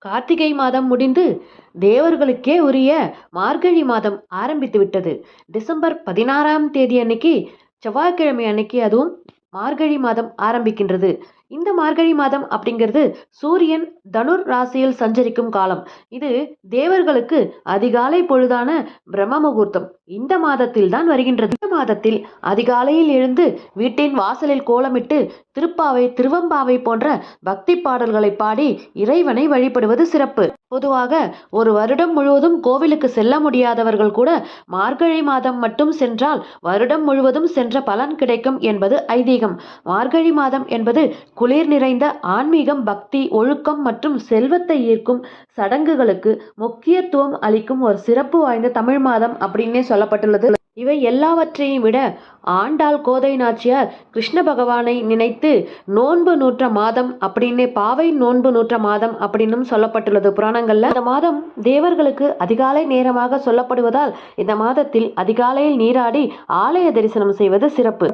கார்த்திகை மாதம் முடிந்து தேவர்களுக்கே உரிய மார்கழி மாதம் ஆரம்பித்து விட்டது. டிசம்பர் 16ஆம் தேதி அன்னைக்கு, செவ்வாய்க்கிழமை அன்னைக்கு அதுவும் மார்கழி மாதம் ஆரம்பிக்கின்றது. இந்த மார்கழி மாதம் அப்படிங்கிறது சூரியன் தனுர் ராசியில் சஞ்சரிக்கும் காலம். இது தேவர்களுக்கு அதிகாலை பொழுதான பிரம்ம முகூர்த்தம் இந்த மாதத்தில் தான் வருகின்றது. இந்த மாதத்தில் அதிகாலையில் எழுந்து வீட்டின் வாசலில் கோலமிட்டு திருப்பாவை, திருவம்பாவை போன்ற பக்தி பாடல்களை பாடி இறைவனை வழிபடுவது சிறப்பு. பொதுவாக ஒரு வருடம் முழுவதும் கோவிலுக்கு செல்ல முடியாதவர்கள் கூட மார்கழி மாதம் மட்டும் சென்றால் வருடம் முழுவதும் சென்ற பலன் கிடைக்கும் என்பது ஐதீகம். மார்கழி மாதம் என்பது குளிர் நிறைந்த ஆன்மீகம், பக்தி, ஒழுக்கம் மற்றும் செல்வத்தை ஈர்க்கும் சடங்குகளுக்கு முக்கியத்துவம் அளிக்கும் ஒரு சிறப்பு வாய்ந்த தமிழ் மாதம் அப்படின்னே சொல்லப்பட்டுள்ளது. இவை எல்லாவற்றையும் விட ஆண்டாள் கோதை நாச்சியார் கிருஷ்ண பகவானை நினைத்து நோன்பு நூற்ற மாதம் அப்படின்னே பாவை நோன்பு நூற்ற மாதம் அப்படின்னும் சொல்லப்பட்டுள்ளது புராணங்கள்ல. இந்த மாதம் தேவர்களுக்கு அதிகாலை நேரமாக சொல்லப்படுவதால் இந்த மாதத்தில் அதிகாலையில் நீராடி ஆலய தரிசனம் செய்வது சிறப்பு.